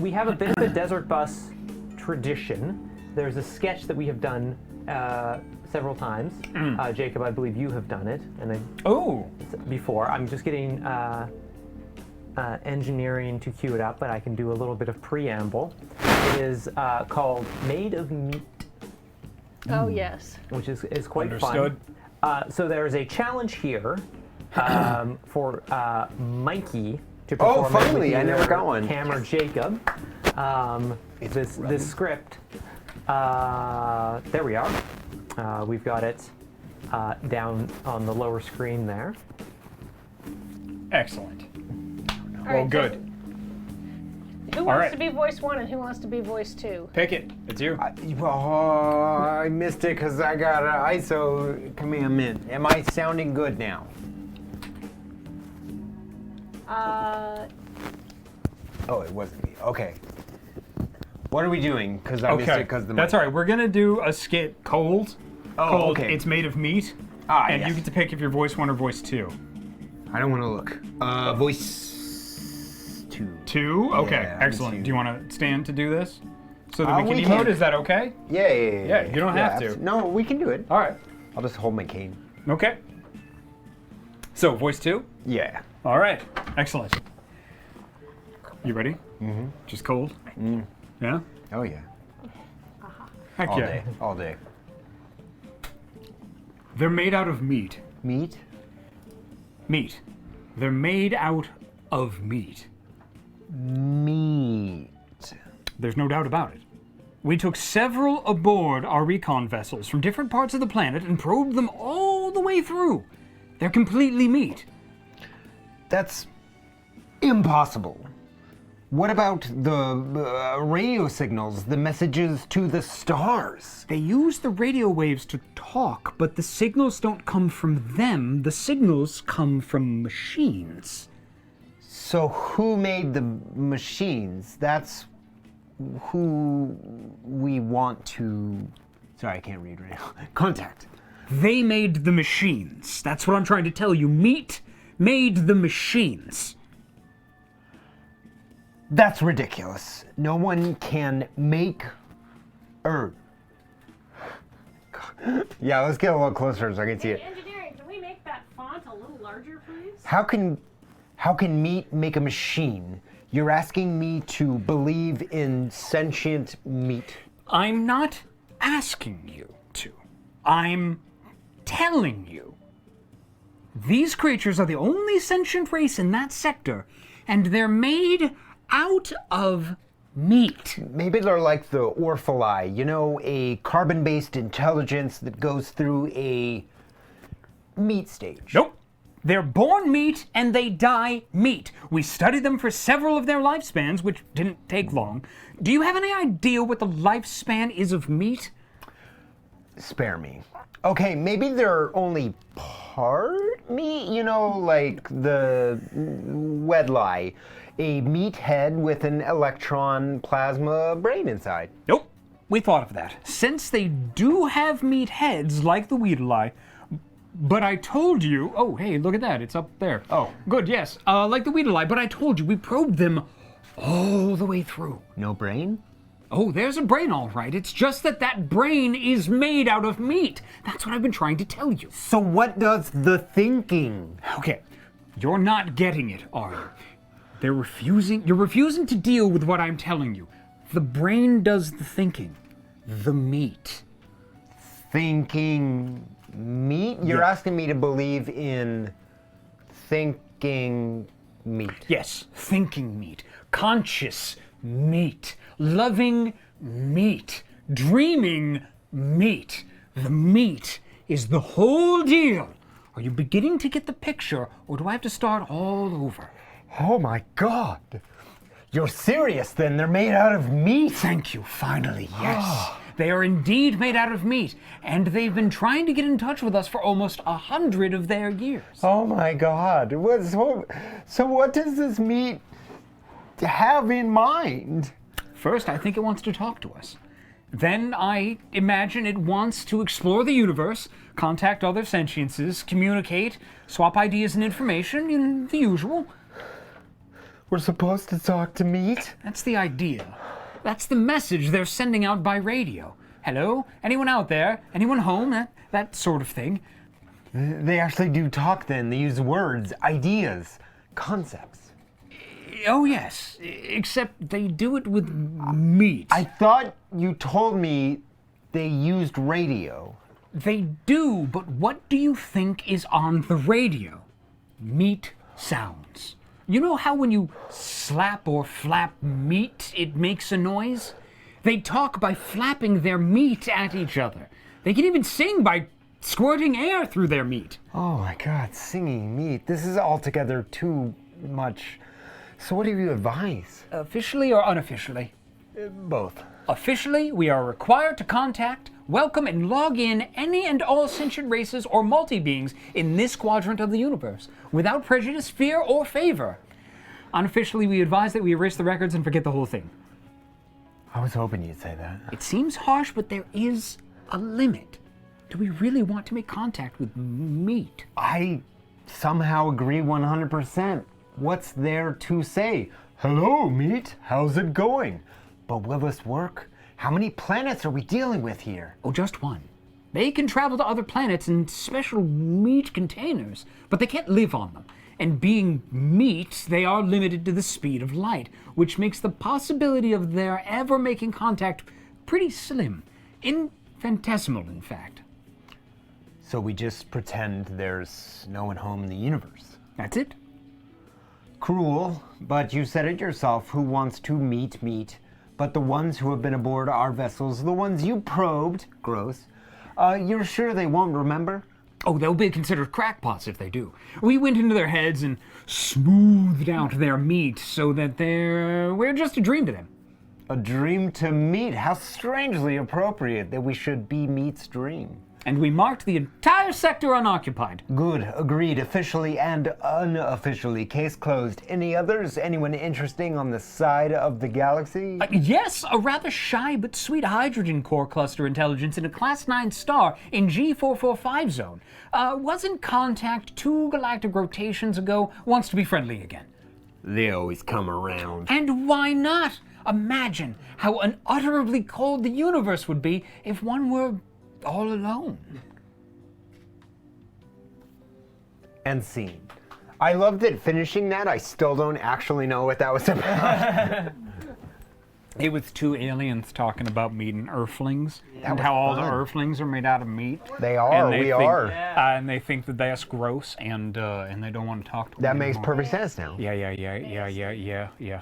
We have a bit of a desert bus tradition. There's a sketch that we have done several times. Jacob, I believe you have done it, and before. I'm just getting engineering to cue it up, but I can do a little bit of preamble. It is called Made of Meat. Oh yes. Which is quite Understood. fun. So there is a challenge here for Mikey to Oh, perform. finally! I never got one. Cam or Jacob. This script. There we are. We've got it down on the lower screen there. Excellent. All Well, right, good. Who wants right. to be voice 1 and who wants to be voice 2? Pick it. It's you. I missed it because I got an ISO commandment. Am I sounding good now? Oh, it wasn't me. Okay. What are we doing? Because I missed it because the That's all right. We're gonna do a skit called okay. It's Made of Meat. And you get to pick if you're voice 1 or voice 2. I don't want to look. Voice 2. 2? Okay, Yeah, excellent. two. Do you want to stand to do this? So that we we can emote? can. Is that okay? Yeah. Yeah, you don't have to. No, we can do it. All right. I'll just hold my cane. Okay. So, voice 2? Yeah. All right. Excellent. You ready? Mm-hmm. Just cold? Yeah? Oh yeah. Heck All yeah. day. All day. They're made out of meat. Meat? Meat. They're made out of meat. Meat. There's no doubt about it. We took several aboard our recon vessels from different parts of the planet and probed them all the way through. They're completely meat. That's impossible. What about the radio signals, the messages to the stars? They use the radio waves to talk, but the signals don't come from them. The signals come from machines. So who made the machines? That's who we want to... Sorry, I can't read right now. Contact. They made the machines. That's what I'm trying to tell you. Meat made the machines. That's ridiculous. No one can make... Yeah, let's get a little closer so I can see it. Engineering, can we make that font a little larger, please? How can meat make a machine? You're asking me to believe in sentient meat. I'm not asking you to. I'm telling you. These creatures are the only sentient race in that sector, and they're made out of meat. Maybe they're like the Orphalai, you know, a carbon-based intelligence that goes through a meat stage. Nope. They're born meat and they die meat. We studied them for several of their lifespans, which didn't take long. Do you have any idea what the lifespan is of meat? Spare me. Okay, maybe they're only part meat, you know, like the Wedlie, a meat head with an electron plasma brain inside. Nope. We thought of that. Since they do have meat heads like the Weedli, but I told you, oh, hey, look at that, it's up there. Oh, good, yes, like the Weedli, but I told you, we probed them all the way through. No brain? Oh, there's a brain all right. It's just that that brain is made out of meat. That's what I've been trying to tell you. So what does the thinking? Okay, you're not getting it, are you? You're refusing to deal with what I'm telling you. The brain does the thinking. The meat. Thinking meat? You're asking me to believe in thinking meat. Yes, thinking meat. Conscious meat. Loving meat. Dreaming meat. The meat is the whole deal. Are you beginning to get the picture, or do I have to start all over? Oh my God. You're serious then? They're made out of meat? Thank you, finally, yes. They are indeed made out of meat, and they've been trying to get in touch with us for almost 100 of their years. Oh my God. So what does this meat have in mind? First, I think it wants to talk to us. Then I imagine it wants to explore the universe, contact other sentiences, communicate, swap ideas and information, the usual. We're supposed to talk to meat? That's the idea. That's the message they're sending out by radio. Hello? Anyone out there? Anyone home? That sort of thing. They actually do talk then. They use words, ideas, concepts. Oh, yes. Except they do it with meat. I thought you told me they used radio. They do, but what do you think is on the radio? Meat sounds. You know how when you slap or flap meat, it makes a noise? They talk by flapping their meat at each other. They can even sing by squirting air through their meat. Oh my God, singing meat. This is altogether too much. So what do you advise? Officially or unofficially? Both. Officially, we are required to contact, welcome, and log in any and all sentient races or multi-beings in this quadrant of the universe, without prejudice, fear, or favor. Unofficially, we advise that we erase the records and forget the whole thing. I was hoping you'd say that. It seems harsh, but there is a limit. Do we really want to make contact with meat? I somehow agree 100%. What's there to say? Hello, meat. How's it going? But will this work? How many planets are we dealing with here? Oh, just one. They can travel to other planets in special meat containers, but they can't live on them. And being meat, they are limited to the speed of light, which makes the possibility of their ever making contact pretty slim. Infinitesimal, in fact. So we just pretend there's no one home in the universe. That's it. Cruel, but you said it yourself. Who wants to meet meat? But the ones who have been aboard our vessels, the ones you probed, gross, you're sure they won't remember? Oh, they'll be considered crackpots if they do. We went into their heads and smoothed out their meat so that we're just a dream to them. A dream to meat? How strangely appropriate that we should be meat's dream. And we marked the entire sector unoccupied. Good, agreed, officially and unofficially. Case closed. Any others? Anyone interesting on the side of the galaxy? Yes, a rather shy but sweet hydrogen core cluster intelligence in a Class 9 star in G445 zone. Was in contact 2 galactic rotations ago, wants to be friendly again. They always come around. And why not? Imagine how unutterably cold the universe would be if one were all alone. And scene. I love that finishing that, I still don't actually know what that was about. It was 2 aliens talking about meat and earthlings, and was how all the fun. earthlings are made out of meat. They are, we are. And they think that that's gross, and they don't want to talk to them That makes anymore. perfect sense now. Yeah.